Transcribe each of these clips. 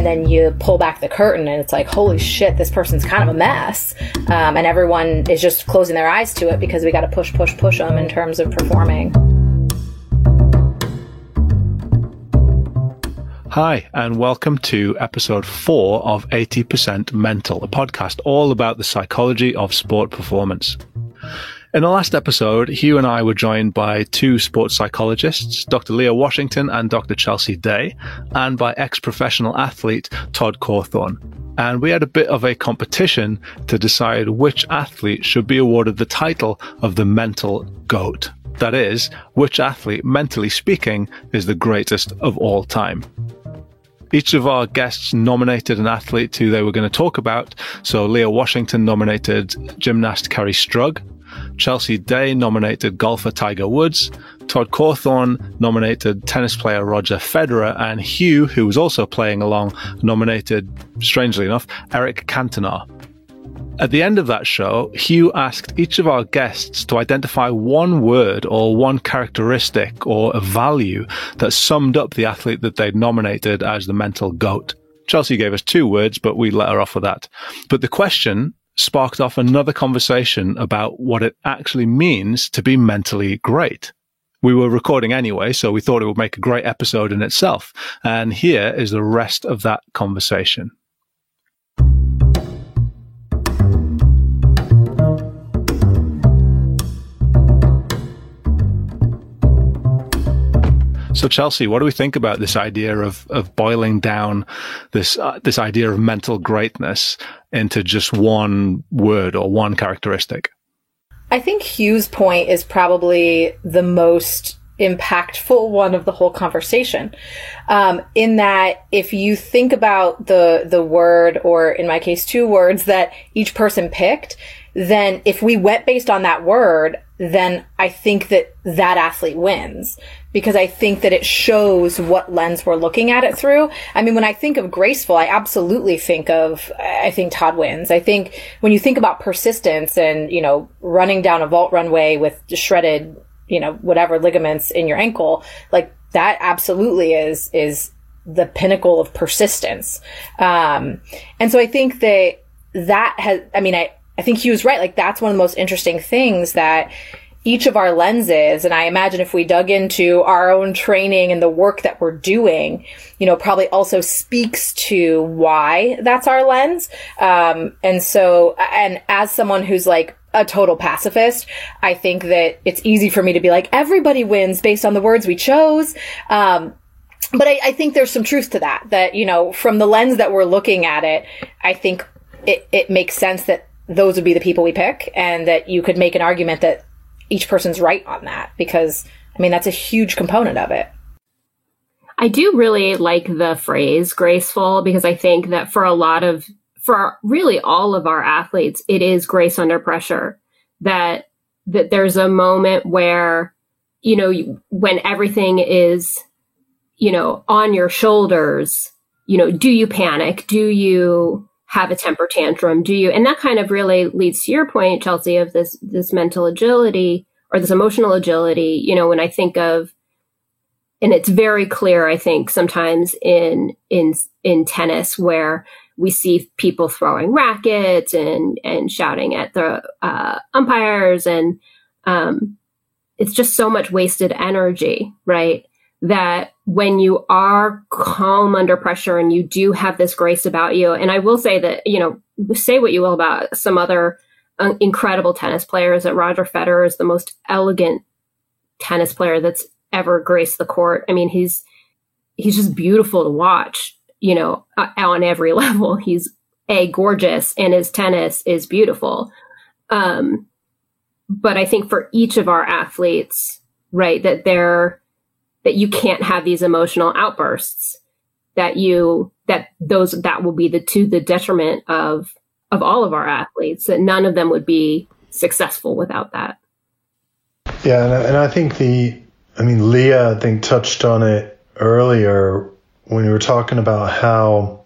and then you pull back the curtain and it's like, holy shit, this person's kind of a mess. And everyone is just closing their eyes to it because we got to push them in terms of performing. Hi, and welcome to episode 4 of 80% Mental, a podcast all about the psychology of sport performance. In the last episode, Hugh and I were joined by 2 sports psychologists, Dr. Leah Washington and Dr. Chelsea Day, and by ex-professional athlete Todd Cawthorn. And we had a bit of a competition to decide which athlete should be awarded the title of the mental GOAT. That is, which athlete, mentally speaking, is the greatest of all time. Each of our guests nominated an athlete who they were going to talk about. So Leah Washington nominated gymnast Kerri Strug. Chelsea Day nominated golfer Tiger Woods. Todd Cawthorn nominated tennis player Roger Federer. And Hugh, who was also playing along, nominated, strangely enough, Eric Cantona. At the end of that show, Hugh asked each of our guests to identify one word or one characteristic or a value that summed up the athlete that they'd nominated as the mental GOAT. Chelsea gave us 2 words, but we let her off with that. But the question sparked off another conversation about what it actually means to be mentally great. We were recording anyway, so we thought it would make a great episode in itself. And here is the rest of that conversation. So Chelsea, what do we think about this idea of boiling down this idea of mental greatness into just one word or one characteristic? I think Hugh's point is probably the most impactful one of the whole conversation. In that if you think about the word, or in my case, 2 words that each person picked, then if we went based on that word, then I think that athlete wins, because I think that it shows what lens we're looking at it through. I mean, when I think of graceful, I absolutely think Todd wins. I think when you think about persistence and, running down a vault runway with shredded, whatever ligaments in your ankle, like that absolutely is the pinnacle of persistence. And so I think I think he was right. Like, that's one of the most interesting things, that each of our lenses, and I imagine if we dug into our own training and the work that we're doing, probably also speaks to why that's our lens. And as someone who's like a total pacifist, I think that it's easy for me to be like, everybody wins based on the words we chose. But I think there's some truth to that, from the lens that we're looking at it, I think it makes sense that those would be the people we pick, and that you could make an argument that each person's right on that, because, that's a huge component of it. I do really like the phrase graceful, because I think that for really all of our athletes, it is grace under pressure, that there's a moment where, when everything is, on your shoulders, do you panic? Do you have a temper tantrum? And that kind of really leads to your point, Chelsea, of this mental agility, or this emotional agility, when I think of, and it's very clear, I think, sometimes in tennis, where we see people throwing rackets and shouting at the umpires, and it's just so much wasted energy, right? That when you are calm under pressure and you do have this grace about you, and I will say that, say what you will about some other incredible tennis players, that Roger Federer is the most elegant tennis player that's ever graced the court. I mean, he's just beautiful to watch, on every level. He's gorgeous, and his tennis is beautiful. But I think for each of our athletes, right, that you can't have these emotional outbursts, that will be to the detriment of all of our athletes, that none of them would be successful without that. Yeah. And I think Leah, touched on it earlier when we were talking about how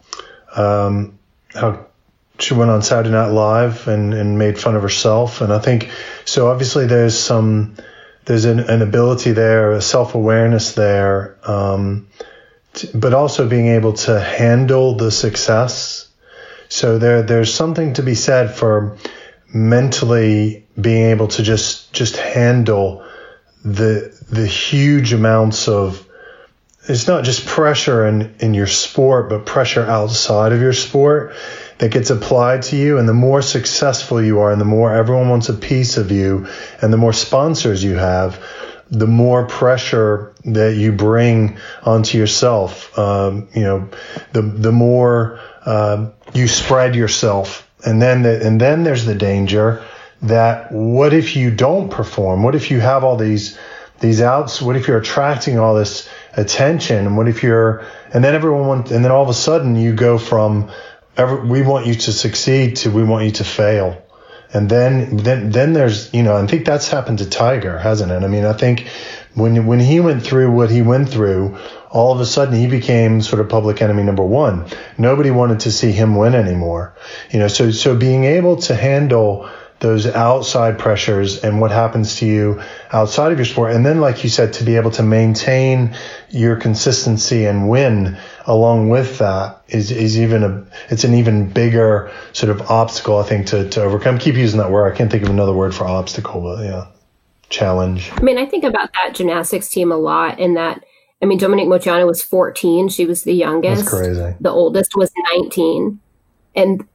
she went on Saturday Night Live and made fun of herself. And I think, so obviously there's an ability there, a self-awareness there, but also being able to handle the success. So there's something to be said for mentally being able to just handle the huge amounts of, it's not just pressure in your sport, but pressure outside of your sport that gets applied to you. And the more successful you are and the more everyone wants a piece of you and the more sponsors you have, the more pressure that you bring onto yourself. The more you spread yourself. And then there's the danger that what if you don't perform? What if you have all these outs? What if you're attracting all this attention? And what if and then all of a sudden you go from we want you to succeed to we want you to fail. And then there's, I think that's happened to Tiger, hasn't it? I mean, I think when he went through what he went through, all of a sudden he became sort of public enemy number one. Nobody wanted to see him win anymore. So being able to handle those outside pressures and what happens to you outside of your sport. And then, like you said, to be able to maintain your consistency and win along with that is it's an even bigger sort of obstacle, I think, to overcome. Keep using that word. I can't think of another word for obstacle, but yeah, challenge. I mean, I think about that gymnastics team a lot in that, Dominique Moceanu was 14. She was the youngest. That's crazy. The oldest was 19. And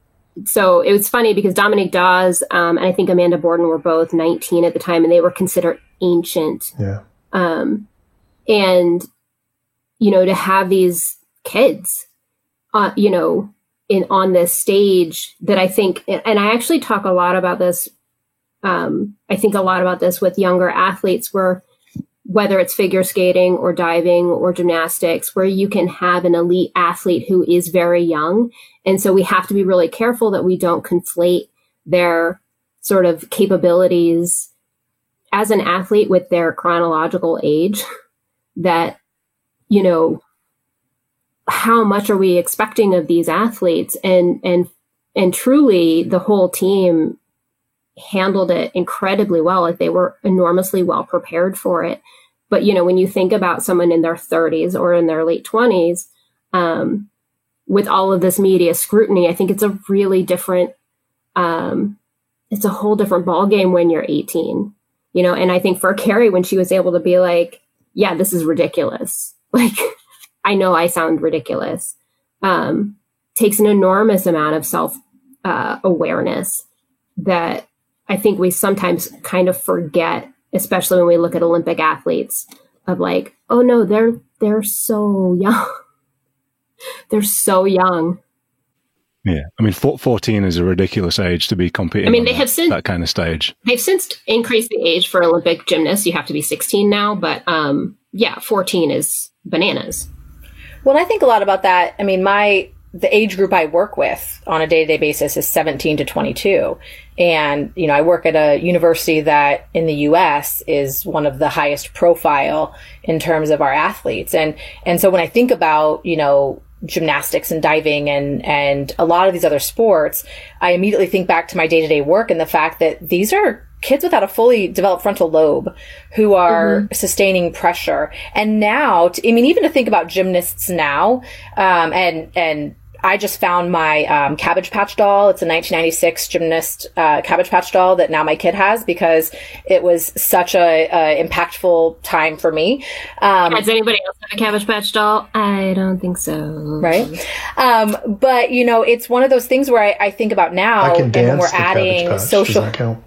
so it was funny because Dominique Dawes and I think Amanda Borden were both 19 at the time, and they were considered ancient. Yeah. And, to have these kids, on this stage that I think, and I actually talk a lot about this. I think a lot about this with younger athletes whether it's figure skating or diving or gymnastics, where you can have an elite athlete who is very young. And so we have to be really careful that we don't conflate their sort of capabilities as an athlete with their chronological age. That, how much are we expecting of these athletes? And truly the whole team handled it incredibly well. Like, they were enormously well prepared for it. But, when you think about someone in their 30s or in their late 20s, with all of this media scrutiny, I think it's a really different, it's a whole different ballgame when you're 18, and I think for Carrie, when she was able to be like, yeah, this is ridiculous. Like, I know I sound ridiculous. Takes an enormous amount of self awareness that I think we sometimes kind of forget, especially when we look at Olympic athletes, of like, oh no, they're so young. They're so young. Yeah. I mean, 14 is a ridiculous age to be competing they have since that kind of stage. They've since increased the age for Olympic gymnasts. You have to be 16 now, but 14 is bananas. Well, I think a lot about that. I mean, the age group I work with on a day-to-day basis is 17 to 22. And, I work at a university that in the US is one of the highest profile in terms of our athletes. And so when I think about, gymnastics and diving and a lot of these other sports, I immediately think back to my day-to-day work and the fact that these are kids without a fully developed frontal lobe who are sustaining pressure. And now, even to think about gymnasts now, and I just found my Cabbage Patch doll. It's a 1996 gymnast Cabbage Patch doll that now my kid has because it was such a impactful time for me. Does anybody else have a Cabbage Patch doll? I don't think so. Right. But, it's one of those things where I think about now, and when we're adding social. Does that count?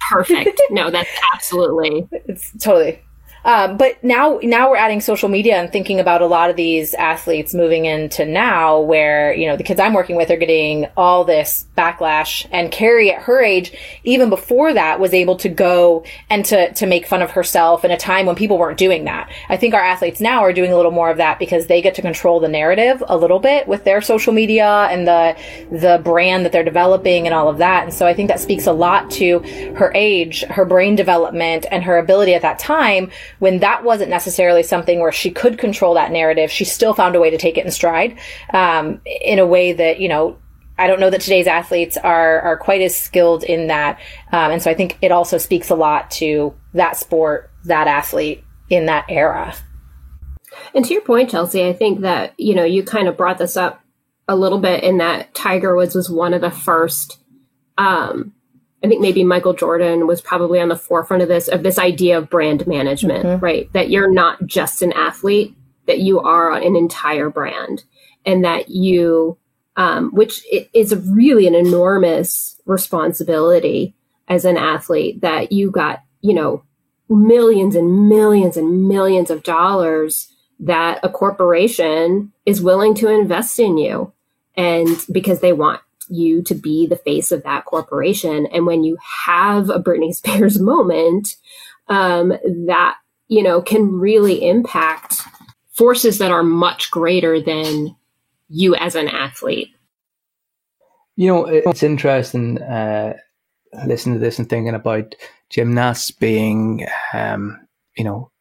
Perfect. No, that's absolutely. It's totally. But now we're adding social media and thinking about a lot of these athletes moving into now where, the kids I'm working with are getting all this backlash, and Carrie at her age, even before that, was able to go and to make fun of herself in a time when people weren't doing that. I think our athletes now are doing a little more of that because they get to control the narrative a little bit with their social media and the brand that they're developing and all of that. And so I think that speaks a lot to her age, her brain development, and her ability at that time, when that wasn't necessarily something where she could control that narrative. She still found a way to take it in stride, in a way that, I don't know that today's athletes are quite as skilled in that. And so I think it also speaks a lot to that sport, that athlete in that era. And to your point, Chelsea, I think that, you kind of brought this up a little bit in that Tiger Woods was one of the first, I think maybe Michael Jordan was probably on the forefront of this idea of brand management, right? That you're not just an athlete, that you are an entire brand, and that you, which is really an enormous responsibility as an athlete, that you got, millions and millions and millions of dollars that a corporation is willing to invest in you, and because they want you to be the face of that corporation. And when you have a Britney Spears moment, that, can really impact forces that are much greater than you as an athlete. It's interesting listening to this and thinking about gymnasts being,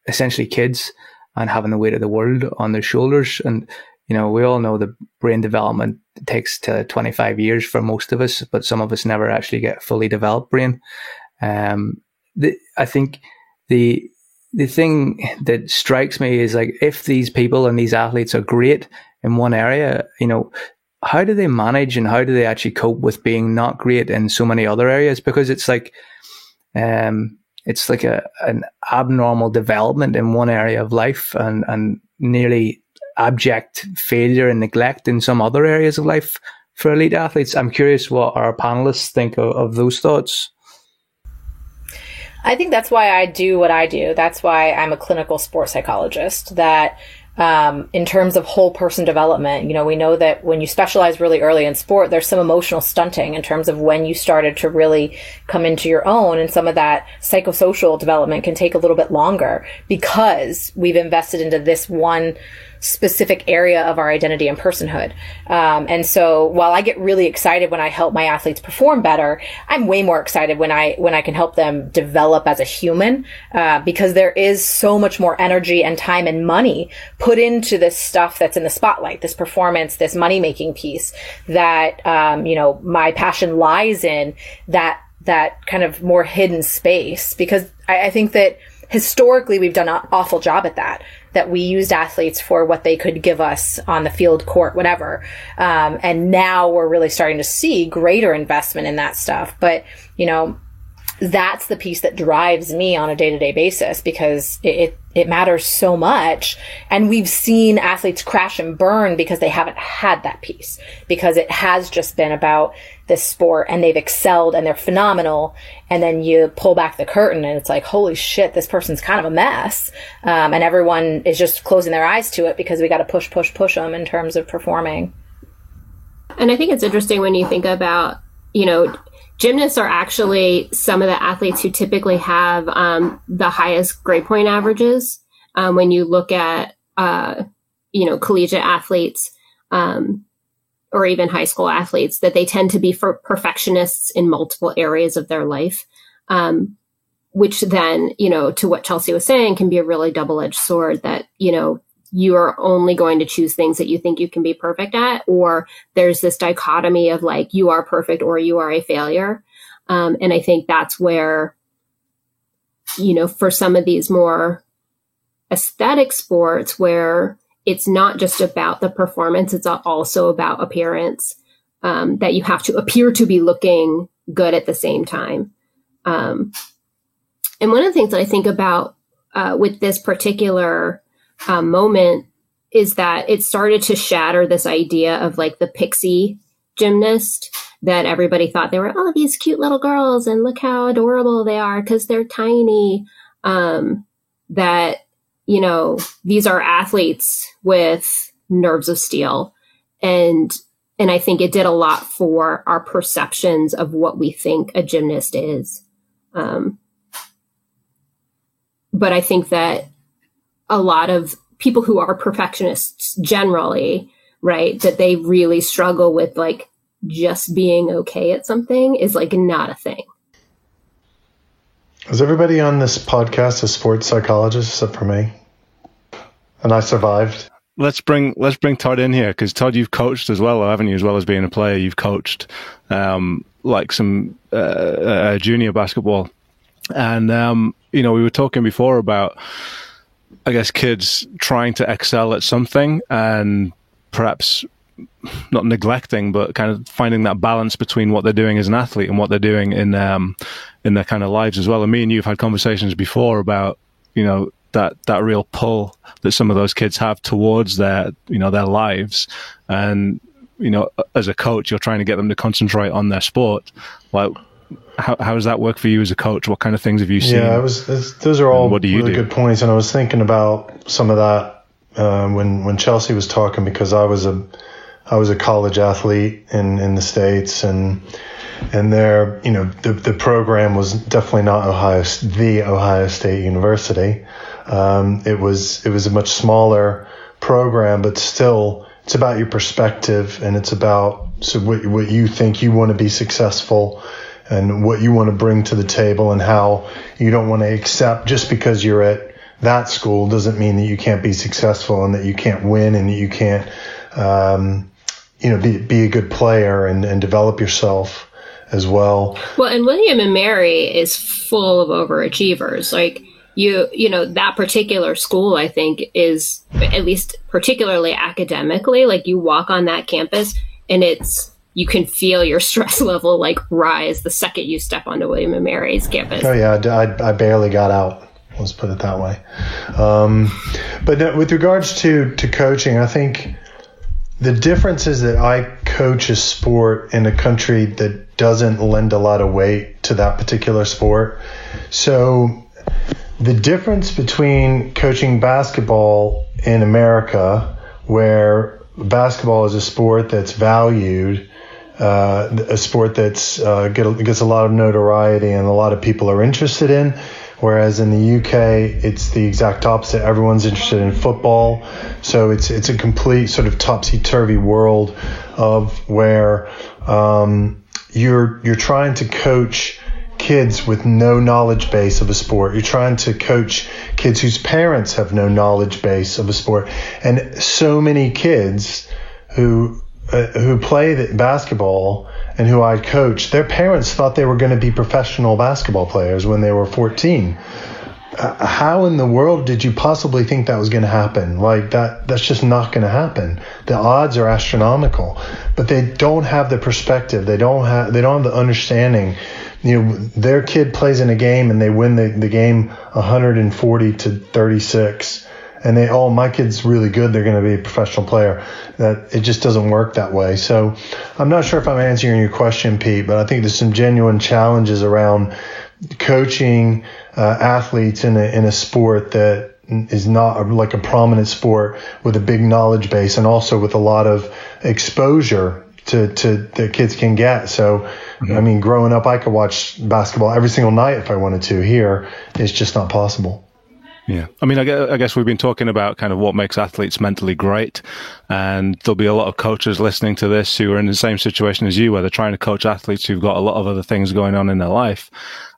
essentially kids and having the weight of the world on their shoulders. And, we all know that brain development takes to 25 years for most of us, but some of us never actually get fully developed brain. I think the thing that strikes me is, like, if these people and these athletes are great in one area, how do they manage and how do they actually cope with being not great in so many other areas? Because it's like an abnormal development in one area of life and nearly abject failure and neglect in some other areas of life for elite athletes. I'm curious what our panelists think of those thoughts. I think that's why I do what I do. That's why I'm a clinical sports psychologist, that in terms of whole person development, we know that when you specialize really early in sport, there's some emotional stunting in terms of when you started to really come into your own, and some of that psychosocial development can take a little bit longer because we've invested into this one specific area of our identity and personhood. And so while I get really excited when I help my athletes perform better, I'm way more excited when I can help them develop as a human, because there is so much more energy and time and money put into this stuff that's in the spotlight, this performance, this money-making piece, that, my passion lies in that kind of more hidden space, because I think that historically we've done an awful job at that we used athletes for what they could give us on the field, court, whatever. And now we're really starting to see greater investment in that stuff. But, that's the piece that drives me on a day-to-day basis, because it matters so much. And we've seen athletes crash and burn because they haven't had that piece, because it has just been about this sport and they've excelled and they're phenomenal. And then you pull back the curtain and it's like, holy shit, this person's kind of a mess. And everyone is just closing their eyes to it because we got to push them in terms of performing. And I think it's interesting when you think about, gymnasts are actually some of the athletes who typically have the highest grade point averages. When you look at, collegiate athletes or even high school athletes, that they tend to be perfectionists in multiple areas of their life, which then, to what Chelsea was saying, can be a really double-edged sword, that, you are only going to choose things that you think you can be perfect at, or there's this dichotomy of like, you are perfect or you are a failure. And I think that's where, for some of these more aesthetic sports where it's not just about the performance, it's also about appearance, that you have to appear to be looking good at the same time. And one of the things that I think about with this particular moment is that it started to shatter this idea of like the pixie gymnast, that everybody thought they were, these cute little girls and look how adorable they are because they're tiny. That, these are athletes with nerves of steel. And I think it did a lot for our perceptions of what we think a gymnast is. But I think that a lot of people who are perfectionists generally, right, that they really struggle with like just being okay at something is like not a thing. Is everybody on this podcast a sports psychologist except for me? And I survived. Let's bring Todd in here, because Todd, you've coached as well, haven't you? As well as being a player, you've coached like some junior basketball, and we were talking before about I guess, kids trying to excel at something and perhaps not neglecting, but kind of finding that balance between what they're doing as an athlete and what they're doing in their kind of lives as well. And me and you have had conversations before about, you know, that real pull that some of those kids have towards their, you know, their lives. And, you know, as a coach, you're trying to get them to concentrate on their sport. Like, how does that work for you as a coach? What kind of things have you seen? Yeah, those are all really good points. And I was thinking about some of that when Chelsea was talking, because I was a college athlete in the States, and there, you know, the program was definitely not the Ohio State University. It was a much smaller program, but still, it's about your perspective, and it's about what you think you want to be successful, and what you want to bring to the table, and how you don't want to accept just because you're at that school doesn't mean that you can't be successful and that you can't win and that you can't, you know, be a good player and develop yourself as well. Well, and William and Mary is full of overachievers. Like, you know, that particular school, I think, is, at least particularly academically, like, you walk on that campus and you can feel your stress level like rise the second you step onto William and Mary's campus. Oh yeah, I barely got out. Let's put it that way. But with regards to coaching, I think the difference is that I coach a sport in a country that doesn't lend a lot of weight to that particular sport. So the difference between coaching basketball in America, where basketball is a sport that's valued, a sport that's gets a lot of notoriety and a lot of people are interested in, whereas in the UK it's the exact opposite. Everyone's interested in football, so it's a complete sort of topsy-turvy world of where you're trying to coach kids with no knowledge base of a sport. You're trying to coach kids whose parents have no knowledge base of a sport, and so many kids who play basketball and who I coach, their parents thought they were going to be professional basketball players when they were 14. How in the world did you possibly think that was going to happen? Like, that's just not going to happen. The odds are astronomical, but they don't have the perspective. They don't have the understanding. You know, their kid plays in a game and they win the game 140-36. And my kid's really good, they're going to be a professional player. That it just doesn't work that way. So I'm not sure if I'm answering your question, Pete, but I think there's some genuine challenges around coaching athletes in a sport that is not like a prominent sport with a big knowledge base, and also with a lot of exposure to that kids can get. So, I mean, growing up, I could watch basketball every single night if I wanted to. Here, it's just not possible. Yeah. I mean, I guess we've been talking about kind of what makes athletes mentally great, and there'll be a lot of coaches listening to this who are in the same situation as you, where they're trying to coach athletes who've got a lot of other things going on in their life.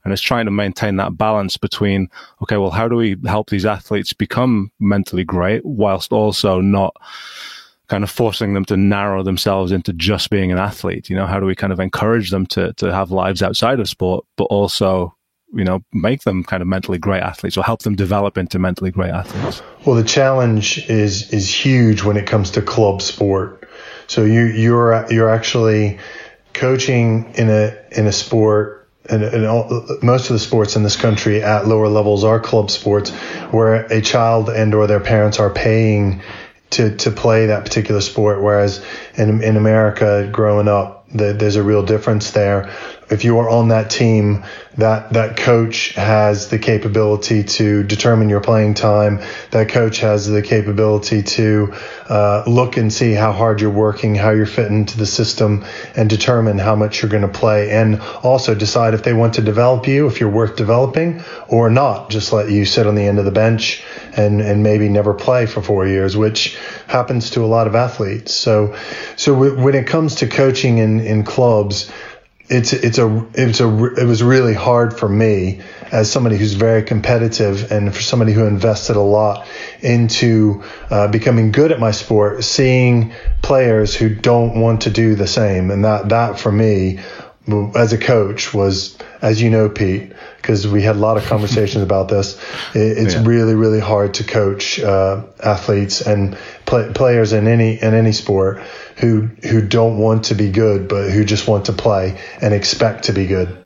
And it's trying to maintain that balance between, okay, well, how do we help these athletes become mentally great whilst also not kind of forcing them to narrow themselves into just being an athlete? You know, how do we kind of encourage them to have lives outside of sport, but also, you know, make them kind of mentally great athletes, or help them develop into mentally great athletes? Well, the challenge is huge when it comes to club sport. So you're actually coaching in a sport, and most of the sports in this country at lower levels are club sports, where a child and or their parents are paying to play that particular sport. Whereas in America, growing up, there's a real difference there. If you are on that team, that coach has the capability to determine your playing time. That coach has the capability to look and see how hard you're working, how you're fitting into the system, and determine how much you're going to play, and also decide if they want to develop you, if you're worth developing or not. Just let you sit on the end of the bench and maybe never play for 4 years, which happens to a lot of athletes. So when it comes to coaching in clubs, it was really hard for me, as somebody who's very competitive and for somebody who invested a lot into becoming good at my sport, seeing players who don't want to do the same. And that for me as a coach was, as you know, Pete, because we had a lot of conversations about this, it's really, really hard to coach athletes and players in any sport who don't want to be good, but who just want to play and expect to be good.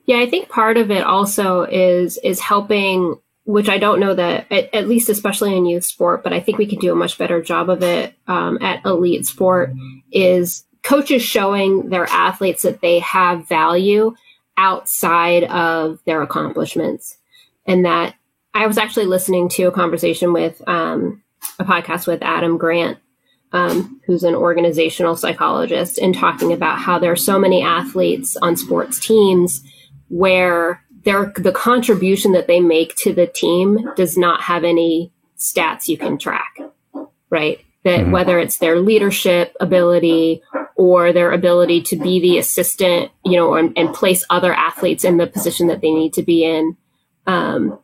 Yeah, I think part of it also is helping, which I don't know that, at least especially in youth sport, but I think we can do a much better job of it at elite sport, is coaches showing their athletes that they have value outside of their accomplishments. And that I was actually listening to a conversation with a podcast with Adam Grant, who's an organizational psychologist, and talking about how there are so many athletes on sports teams where the contribution that they make to the team does not have any stats you can track, right? That whether it's their leadership ability or their ability to be the assistant, and place other athletes in the position that they need to be in, and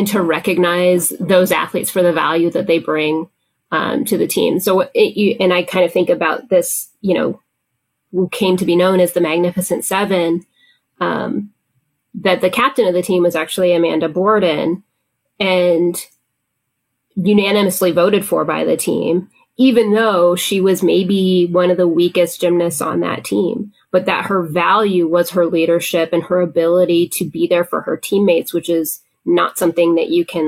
to recognize those athletes for the value that they bring to the team. So, and I kind of think about this, who came to be known as the Magnificent Seven, that the captain of the team was actually Amanda Borden, and unanimously voted for by the team, even though she was maybe one of the weakest gymnasts on that team, but that her value was her leadership and her ability to be there for her teammates, which is not something that you can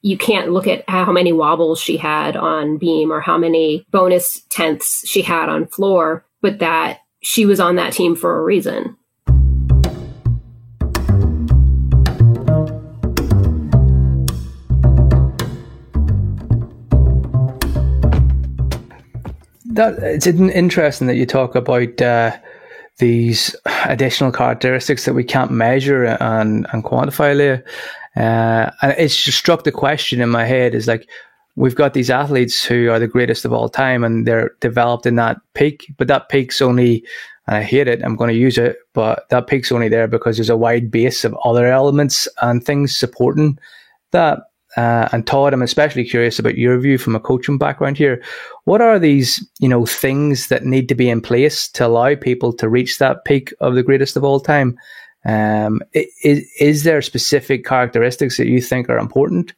you can't look at how many wobbles she had on beam or how many bonus tenths she had on floor, but that she was on that team for a reason. It's interesting that you talk about these additional characteristics that we can't measure and quantify, Leah. And it's just struck the question in my head is like, we've got these athletes who are the greatest of all time and they're developed in that peak, but that peak's only, and I hate it, I'm going to use it, but that peak's only there because there's a wide base of other elements and things supporting that. And Todd, I'm especially curious about your view from a coaching background here. What are these, things that need to be in place to allow people to reach that peak of the greatest of all time? Is there specific characteristics that you think are important?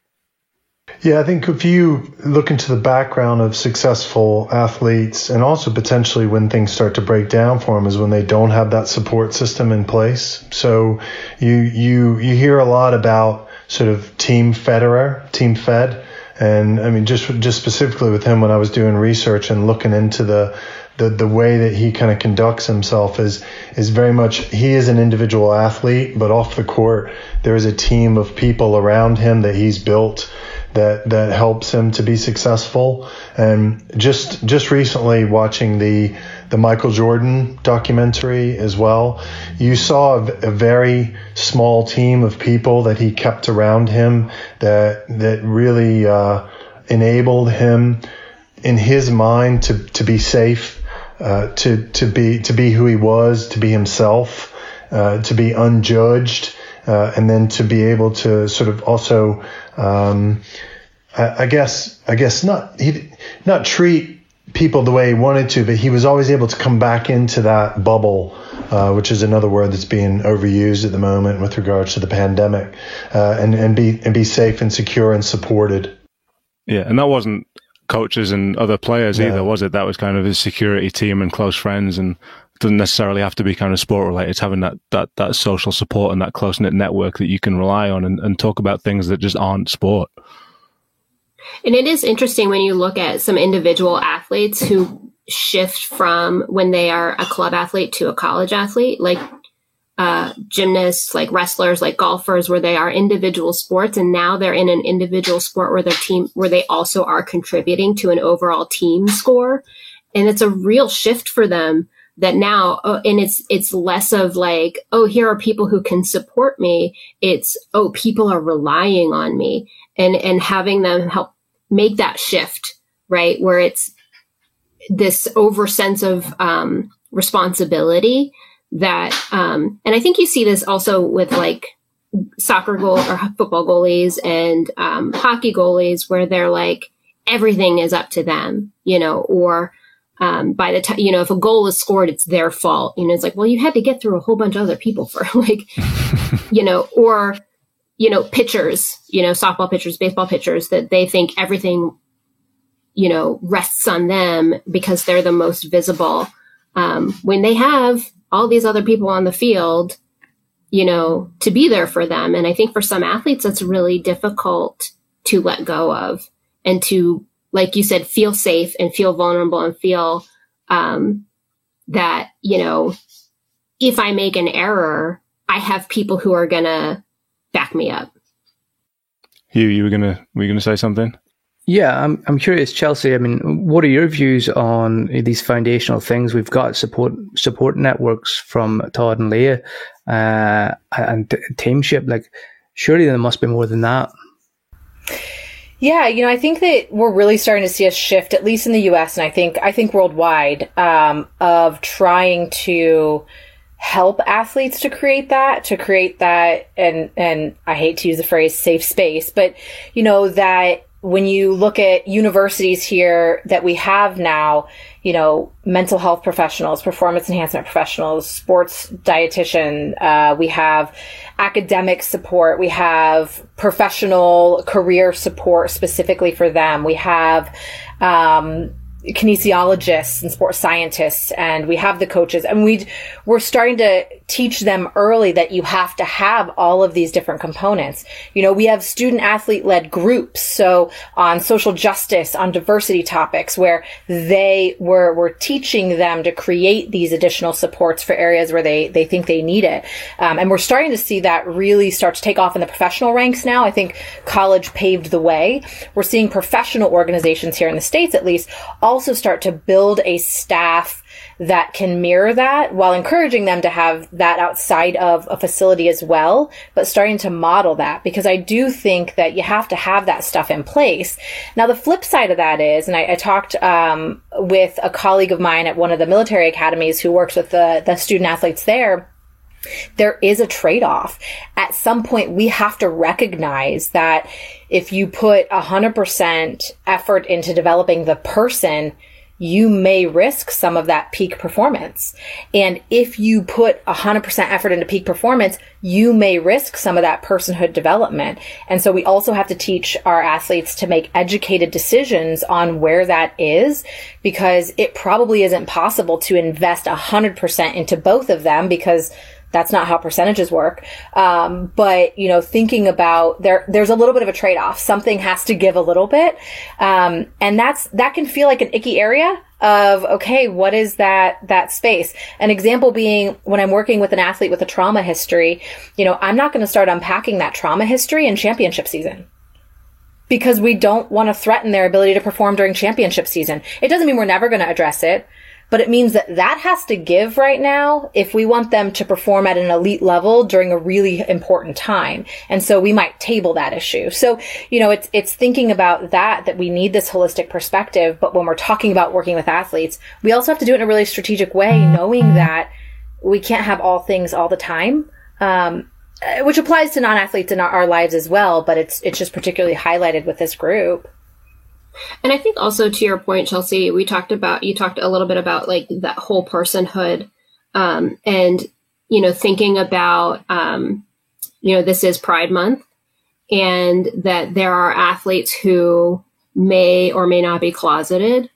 Yeah, I think if you look into the background of successful athletes, and also potentially when things start to break down for them, is when they don't have that support system in place. So you hear a lot about sort of team fed, and I mean just specifically with him, when I was doing research and looking into the way that he kind of conducts himself is very much, he is an individual athlete, but off the court there is a team of people around him that he's built that helps him to be successful. And just recently watching the Michael Jordan documentary as well, you saw a very small team of people that he kept around him that really enabled him in his mind to be safe, to be who he was, to be himself, to be unjudged, and then to be able to sort of also, I guess not treat people the way he wanted to, but he was always able to come back into that bubble, which is another word that's being overused at the moment with regards to the pandemic, and be safe and secure and supported. Yeah, and that wasn't coaches and other players either, was it? That was kind of his security team and close friends, and it doesn't necessarily have to be kind of sport related. It's having that social support and that close-knit network that you can rely on and talk about things that just aren't sport. And it is interesting when you look at some individual athletes who shift from when they are a club athlete to a college athlete, like gymnasts, like wrestlers, like golfers, where they are individual sports, and now they're in an individual sport where they also are contributing to an overall team score. And it's a real shift for them that now, and it's less of like, oh, here are people who can support me. It's, oh, people are relying on me, and having them help make that shift, right? Where it's this over sense of responsibility that, and I think you see this also with like soccer goal or football goalies and hockey goalies, where they're like, everything is up to them, or by the time, if a goal is scored, it's their fault. It's like, well, you had to get through a whole bunch of other people for or, pitchers, softball pitchers, baseball pitchers, that they think everything, rests on them because they're the most visible. When they have all these other people on the field, to be there for them. And I think for some athletes, that's really difficult to let go of, and to, like you said, feel safe and feel vulnerable and feel that, if I make an error, I have people who are going to back me up. Hugh, were you gonna say something? Yeah, I'm curious, Chelsea. I mean, what are your views on these foundational things? We've got support networks from Todd and Leah, and teamship. Like, surely there must be more than that. Yeah, I think that we're really starting to see a shift, at least in the U.S. and I think worldwide, of trying to help athletes to create that, and I hate to use the phrase safe space, but that when you look at universities here that we have now, mental health professionals, performance enhancement professionals, sports dietitian, we have academic support, we have professional career support specifically for them, we have kinesiologists and sports scientists, and we have the coaches, and we're starting to teach them early that you have to have all of these different components. We have student athlete led groups, so on social justice, on diversity topics, where we're teaching them to create these additional supports for areas where they think they need it. And we're starting to see that really start to take off in the professional ranks now. I think college paved the way. We're seeing professional organizations here in the States, at least, also start to build a staff that can mirror that, while encouraging them to have that outside of a facility as well, but starting to model that, because I do think that you have to have that stuff in place. Now, the flip side of that is, and I talked with a colleague of mine at one of the military academies who works with the student athletes there is a trade-off. At some point, we have to recognize that if you put 100% effort into developing the person, you may risk some of that peak performance. And if you put 100% effort into peak performance, you may risk some of that personhood development. And so we also have to teach our athletes to make educated decisions on where that is, because it probably isn't possible to invest 100% into both of them, because that's not how percentages work. But, thinking about there's a little bit of a trade-off. Something has to give a little bit. And that can feel like an icky area of, okay, what is that space? An example being when I'm working with an athlete with a trauma history, I'm not going to start unpacking that trauma history in championship season, because we don't want to threaten their ability to perform during championship season. It doesn't mean we're never going to address it, but it means that has to give right now if we want them to perform at an elite level during a really important time. And so we might table that issue. So, it's thinking about that we need this holistic perspective. But when we're talking about working with athletes, we also have to do it in a really strategic way, knowing that we can't have all things all the time, which applies to non-athletes in our lives as well. But it's just particularly highlighted with this group. And I think also, to your point, Chelsea, you talked a little bit about like that whole personhood, and, thinking about, this is Pride Month, and that there are athletes who may or may not be closeted,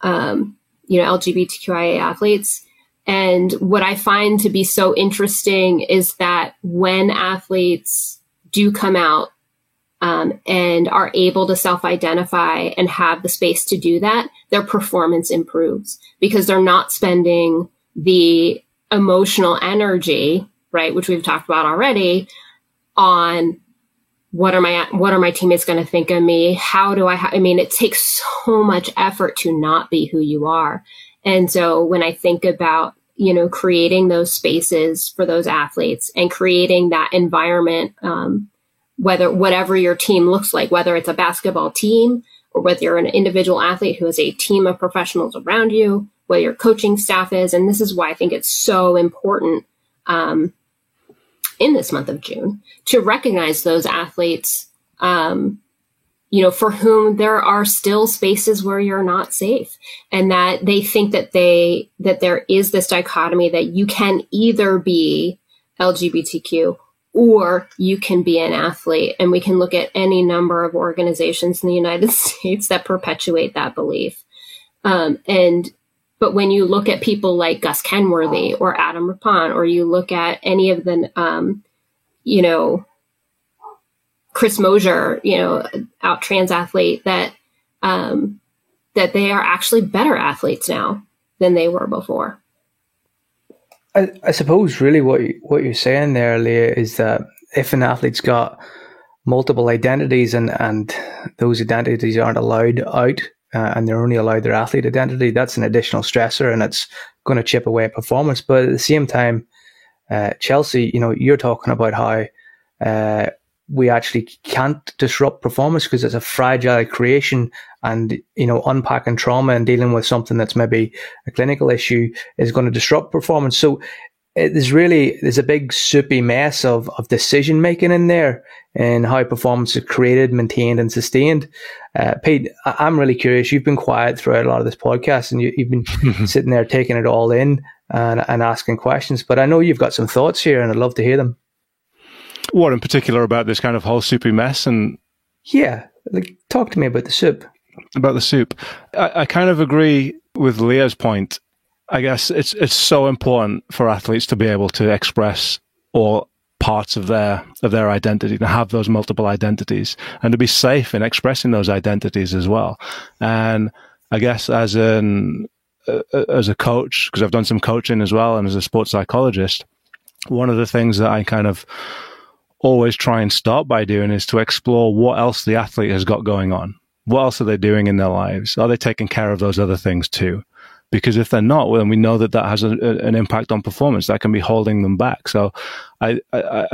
LGBTQIA athletes. And what I find to be so interesting is that when athletes do come out, and are able to self-identify and have the space to do that, their performance improves, because they're not spending the emotional energy, right, which we've talked about already, on what are my teammates going to think of me? How do it takes so much effort to not be who you are. And so when I think about, creating those spaces for those athletes and creating that environment, whatever your team looks like, whether it's a basketball team or whether you're an individual athlete who has a team of professionals around you, whether your coaching staff is. And this is why I think it's so important in this month of June to recognize those athletes, for whom there are still spaces where you're not safe, and that they think that there is this dichotomy that you can either be LGBTQ or you can be an athlete. And we can look at any number of organizations in the United States that perpetuate that belief. But when you look at people like Gus Kenworthy or Adam Rippon, or you look at any of the, Chris Mosier, out trans athlete, that they are actually better athletes now than they were before. I suppose really what you're saying there, Leah, is that if an athlete's got multiple identities and those identities aren't allowed out, and they're only allowed their athlete identity, that's an additional stressor, and it's going to chip away at performance. But at the same time, Chelsea, you're talking about how we actually can't disrupt performance because it's a fragile creation, and unpacking trauma and dealing with something that's maybe a clinical issue is going to disrupt performance. So there's a big soupy mess of decision making in there and how performance is created, maintained, and sustained. Pete, I'm really curious. You've been quiet throughout a lot of this podcast, and you've been sitting there taking it all in and asking questions. But I know you've got some thoughts here, and I'd love to hear them. What in particular about this kind of whole soupy mess? And yeah, talk to me about the soup. About the soup. I kind of agree with Leah's point. I guess it's so important for athletes to be able to express all parts of their identity, to have those multiple identities, and to be safe in expressing those identities as well. And I guess as a coach, because I've done some coaching as well, and as a sports psychologist, one of the things that I kind of always try and start by doing is to explore what else the athlete has got going on. What else are they doing in their lives? Are they taking care of those other things too? Because if they're not, well, then we know that has an impact on performance. That can be holding them back. So I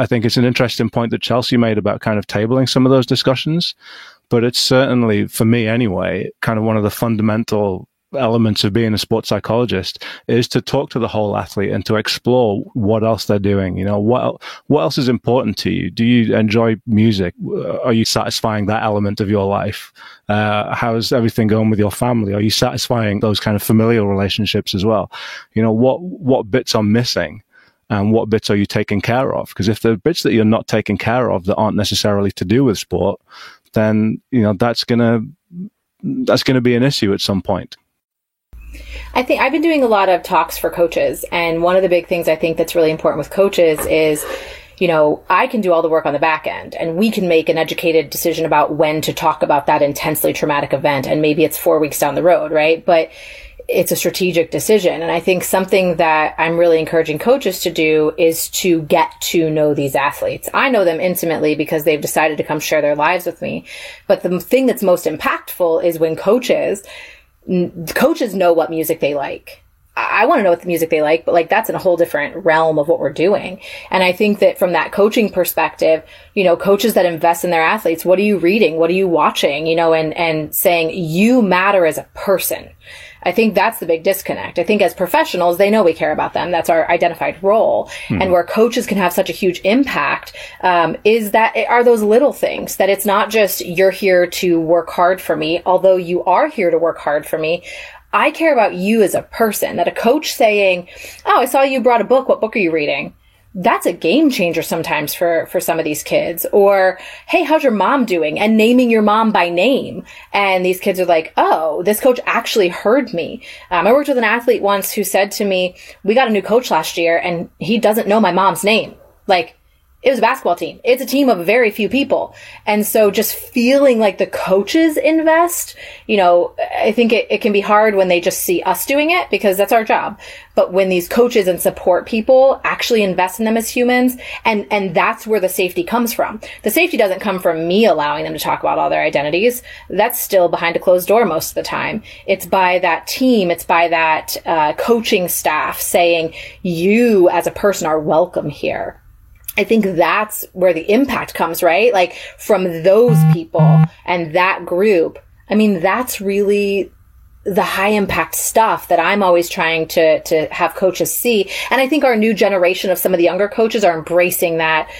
think it's an interesting point that Chelsea made about kind of tabling some of those discussions. But it's certainly, for me anyway, kind of one of the fundamental elements of being a sports psychologist is to talk to the whole athlete and to explore what else they're doing. What else is important to you? Do you enjoy music? Are you satisfying that element of your life? How's everything going with your family? Are you satisfying those kind of familial relationships as well? What bits are missing and what bits are you taking care of? Because if the bits that you're not taking care of that aren't necessarily to do with sport, then that's gonna be an issue at some point. I think I've been doing a lot of talks for coaches, and one of the big things I think that's really important with coaches is, I can do all the work on the back end, and we can make an educated decision about when to talk about that intensely traumatic event, and maybe it's 4 weeks down the road, right? But it's a strategic decision. And I think something that I'm really encouraging coaches to do is to get to know these athletes. I know them intimately because they've decided to come share their lives with me. But the thing that's most impactful is when coaches know what music they like. I want to know what the music they like, but that's in a whole different realm of what we're doing. And I think that from that coaching perspective, coaches that invest in their athletes, what are you reading? What are you watching? And saying you matter as a person. I think that's the big disconnect. I think as professionals, they know we care about them. That's our identified role. And where coaches can have such a huge impact, are those little things that it's not just you're here to work hard for me, although you are here to work hard for me. I care about you as a person. That a coach saying, "Oh, I saw you brought a book. What book are you reading?" That's a game changer sometimes for some of these kids. Or, "Hey, how's your mom doing?" And naming your mom by name. And these kids are like, "Oh, this coach actually heard me." I worked with an athlete once who said to me, "We got a new coach last year and he doesn't know my mom's name." It was a basketball team. It's a team of very few people. And so just feeling like the coaches invest, I think it can be hard when they just see us doing it because that's our job. But when these coaches and support people actually invest in them as humans, and that's where the safety comes from. The safety doesn't come from me allowing them to talk about all their identities. That's still behind a closed door most of the time. It's by that team. It's by that coaching staff saying, you as a person are welcome here. I think that's where the impact comes, right? From those people and that group. I mean, that's really the high impact stuff that I'm always trying to have coaches see. And I think our new generation of some of the younger coaches are embracing that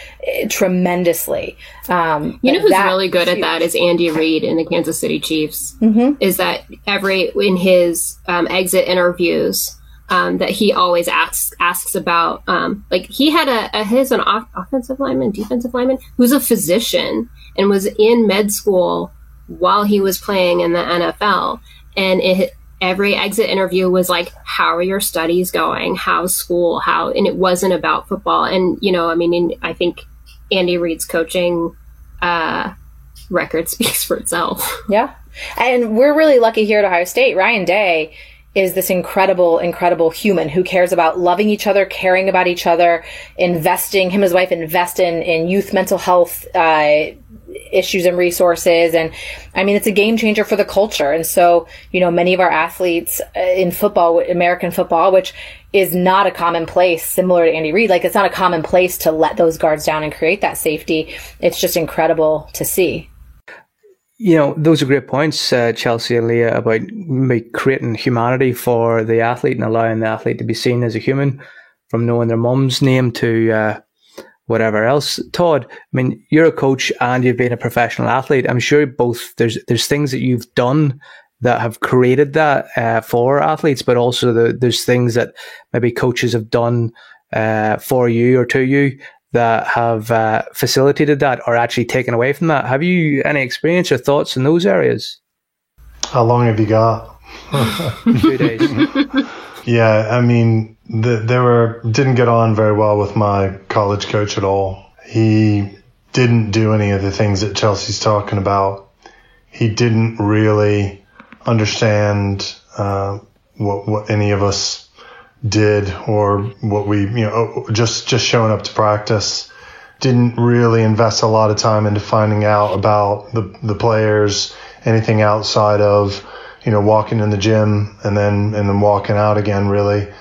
tremendously. You know who's really good at that is Andy Reid in the Kansas City Chiefs. Mm-hmm. Is that in his exit interviews, that he always asks about, like he had an offensive lineman, defensive lineman, who's a physician and was in med school while he was playing in the NFL. And every exit interview was like, how are your studies going? How's school? And it wasn't about football. And, I think Andy Reid's coaching record speaks for itself. Yeah. And we're really lucky here at Ohio State. Ryan Day is this incredible, incredible human who cares about loving each other, caring about each other, him and his wife invest in youth mental health issues and resources. And it's a game changer for the culture. And so, many of our athletes in football, American football, which is not a common place, similar to Andy Reid, like it's not a common place to let those guards down and create that safety. It's just incredible to see. Those are great points, Chelsea and Leah, about creating humanity for the athlete and allowing the athlete to be seen as a human, from knowing their mum's name to whatever else. Todd, you're a coach and you've been a professional athlete. I'm sure both there's things that you've done that have created that for athletes, but also there's things that maybe coaches have done for you or to you that have facilitated that or actually taken away from that. Have you any experience or thoughts in those areas? How long have you got? 2 days. Yeah, didn't get on very well with my college coach at all. He didn't do any of the things that Chelsea's talking about. He didn't really understand what any of us did, or what we, just showing up to practice. Didn't really invest a lot of time into finding out about the players, anything outside of, walking in the gym and then walking out again, really.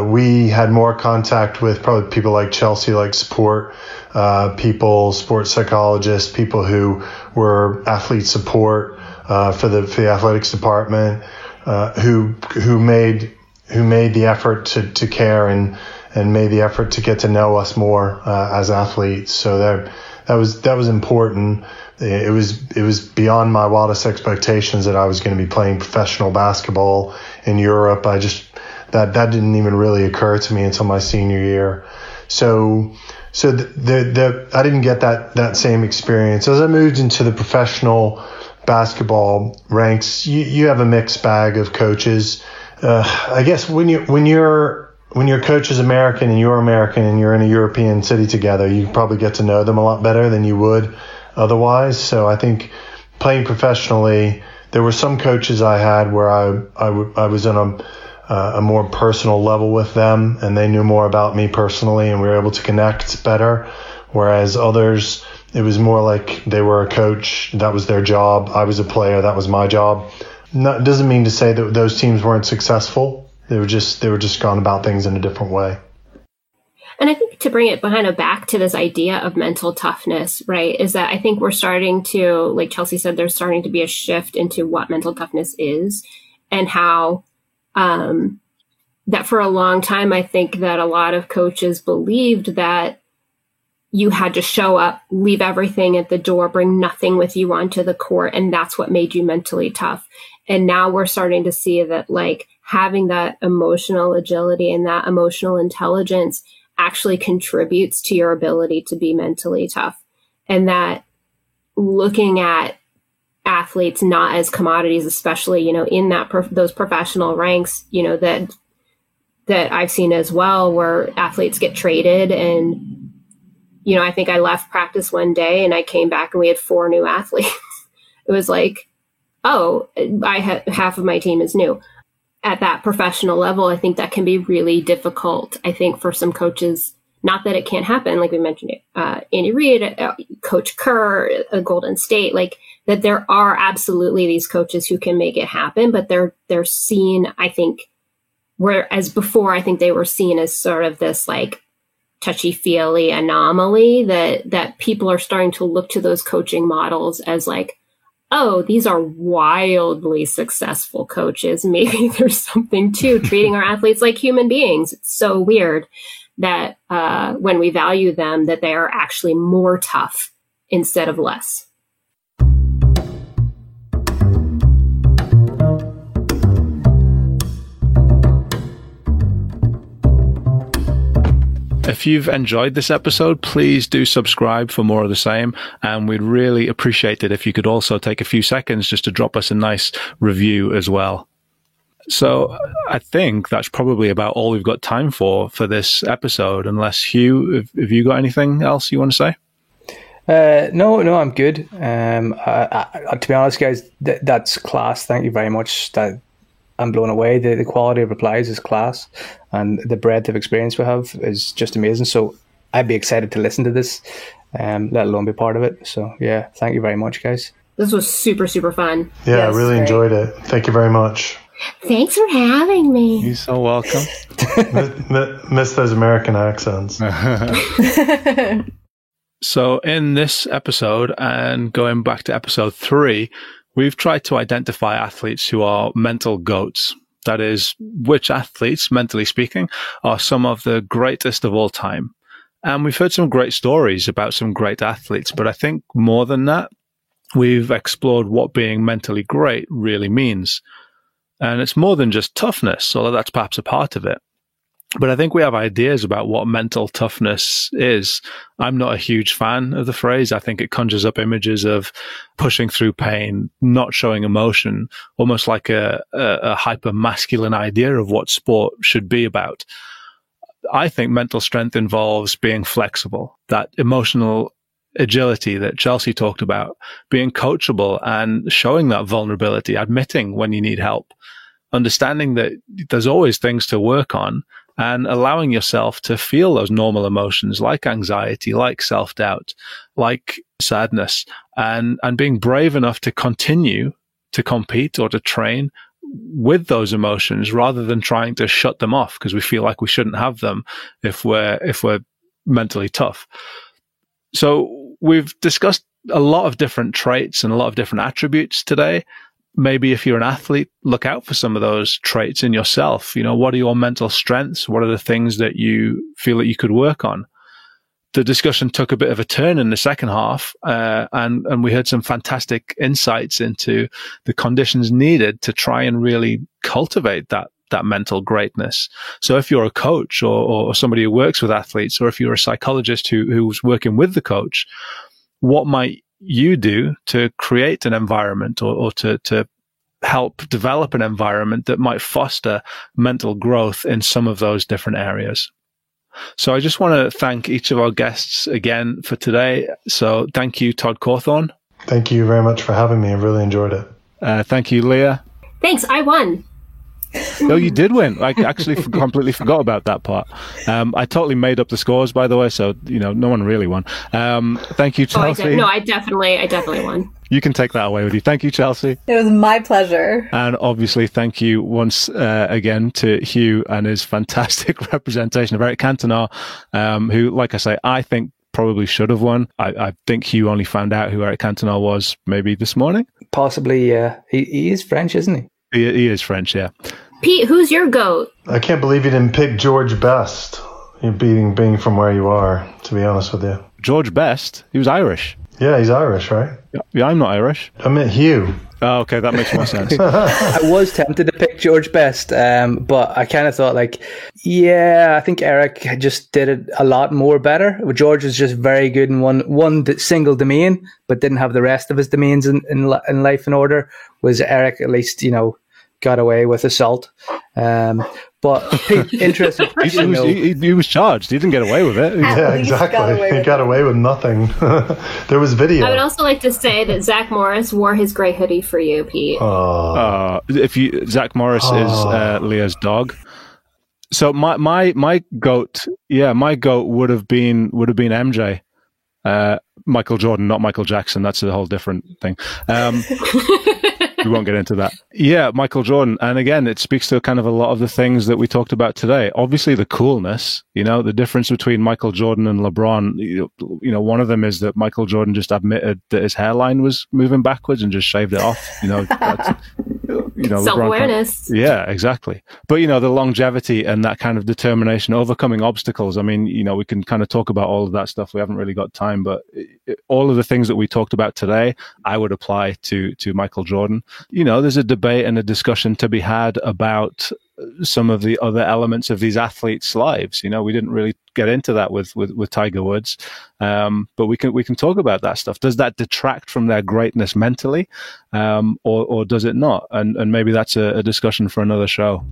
We had more contact with probably people like Chelsea, like support people, sports psychologists, people who were athlete support for the athletics department, who made the effort to care and made the effort to get to know us more as athletes. So that was important. It was beyond my wildest expectations that I was going to be playing professional basketball in Europe. That didn't even really occur to me until my senior year. So I didn't get that same experience. As I moved into the professional basketball ranks, you have a mixed bag of coaches. I guess when your coach is American and you're American and you're in a European city together, you probably get to know them a lot better than you would otherwise. So I think playing professionally, there were some coaches I had where I was on a more personal level with them, and they knew more about me personally, and we were able to connect better. Whereas others, it was more like they were a coach, that was their job. I was a player, that was my job. It doesn't mean to say that those teams weren't successful. They were just gone about things in a different way. And I think to bring it back to this idea of mental toughness, right, is that I think we're starting to, like Chelsea said, there's starting to be a shift into what mental toughness is, and how that for a long time, I think that a lot of coaches believed that you had to show up, leave everything at the door, bring nothing with you onto the court, and that's what made you mentally tough. And now we're starting to see that, like, having that emotional agility and that emotional intelligence actually contributes to your ability to be mentally tough. And that looking at athletes not as commodities, especially, in those professional ranks, that I've seen as well, where athletes get traded. And, I think I left practice one day and I came back and we had 4 new athletes. It was like, oh, half of my team is new. At that professional level, I think that can be really difficult, I think, for some coaches. Not that it can't happen, like we mentioned, Andy Reid, Coach Kerr, Golden State, like that there are absolutely these coaches who can make it happen, but they're seen, I think, whereas before, I think they were seen as sort of this like touchy-feely anomaly that people are starting to look to those coaching models as like, oh, these are wildly successful coaches. Maybe there's something to treating our athletes like human beings. It's so weird that when we value them, that they are actually more tough instead of less. If you've enjoyed this episode, please do subscribe for more of the same. And we'd really appreciate it if you could also take a few seconds just to drop us a nice review as well. So I think that's probably about all we've got time for this episode, unless Hugh, have you got anything else you want to say? No, I'm good. To be honest, guys, that's class. Thank you very much. That I'm blown away. The quality of replies is class, and the breadth of experience we have is just amazing. So I'd be excited to listen to this, let alone be part of it. So yeah, thank you very much, guys. This was super, super fun. Yeah, I really enjoyed it. Thank you very much. Thanks for having me. You're so welcome. Miss those American accents. So in this episode, and going back to episode 3, we've tried to identify athletes who are mental GOATs. That is, which athletes, mentally speaking, are some of the greatest of all time. And we've heard some great stories about some great athletes, but I think more than that, we've explored what being mentally great really means. And it's more than just toughness, although that's perhaps a part of it. But I think we have ideas about what mental toughness is. I'm not a huge fan of the phrase. I think it conjures up images of pushing through pain, not showing emotion, almost like a hyper-masculine idea of what sport should be about. I think mental strength involves being flexible, that emotional agility that Chelsea talked about, being coachable and showing that vulnerability, admitting when you need help, understanding that there's always things to work on, and allowing yourself to feel those normal emotions like anxiety, like self-doubt, like sadness, and being brave enough to continue to compete or to train with those emotions rather than trying to shut them off because we feel like we shouldn't have them if we're mentally tough. So we've discussed a lot of different traits and a lot of different attributes today. Maybe if you're an athlete, look out for some of those traits in yourself. You know, what are your mental strengths? What are the things that you feel that you could work on? The discussion took a bit of a turn in the second half, and we heard some fantastic insights into the conditions needed to try and really cultivate that mental greatness. So if you're a coach or somebody who works with athletes, or if you're a psychologist who's working with the coach, what might you do to create an environment or to help develop an environment that might foster mental growth in some of those different areas? So I just want to thank each of our guests again for today. So thank you, Todd Cawthorn. Thank you very much for having me. I really enjoyed it. Thank you, Leah. Thanks, I won. No, you did win. I actually completely forgot about that part. I totally made up the scores, by the way, so no one really won. Thank you, Chelsea. I definitely won. You can take that away with you. Thank you, Chelsea. It was my pleasure. And obviously, thank you once again to Hugh and his fantastic representation of Eric Cantona, who, like I say, I think probably should have won. I think Hugh only found out who Eric Cantona was maybe this morning. Possibly, yeah. He is French, isn't he? He is French, yeah. Pete, who's your GOAT? I can't believe you didn't pick George Best. You're being from where you are, to be honest with you. George Best? He was Irish. Yeah, he's Irish, right? Yeah, I'm not Irish. I meant Hugh. Oh, okay, that makes more sense. I was tempted to pick George Best, but I kind of thought I think Eric just did it a lot more better. George was just very good in one single domain, but didn't have the rest of his domains in life in order. Was Eric at least, got away with assault. But interesting. He was charged. He didn't get away with it. Yeah, exactly. He got away with nothing. There was video. I would also like to say that Zach Morris wore his gray hoodie for you, Pete. Zach Morris is Leah's dog. So my goat, my goat would have been MJ. Michael Jordan, not Michael Jackson. That's a whole different thing. we won't get into that. Yeah, Michael Jordan. And again, it speaks to kind of a lot of the things that we talked about today. Obviously, the coolness, the difference between Michael Jordan and LeBron, one of them is that Michael Jordan just admitted that his hairline was moving backwards and just shaved it off. Self-awareness. Yeah, exactly. But, the longevity and that kind of determination, overcoming obstacles. I mean, we can kind of talk about all of that stuff. We haven't really got time, but all of the things that we talked about today, I would apply to Michael Jordan. There's a debate and a discussion to be had about some of the other elements of these athletes' lives. We didn't really get into that with Tiger Woods, but we can talk about that stuff. Does that detract from their greatness mentally, or does it not? And maybe that's a discussion for another show.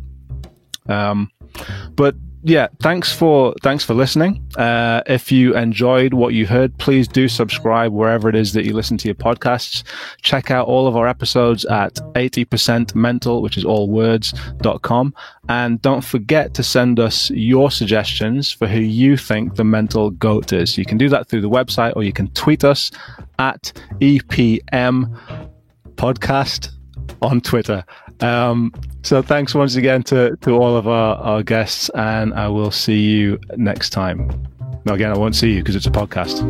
But yeah, thanks for listening. If you enjoyed what you heard, please do subscribe wherever it is that you listen to your podcasts. Check out all of our episodes at 80percentmental, which is all words.com. And don't forget to send us your suggestions for who you think the mental GOAT is. You can do that through the website, or you can tweet us at EPM Podcast on Twitter. So thanks once again to all of our guests, and I will see you next time. No, again, I won't see you because it's a podcast.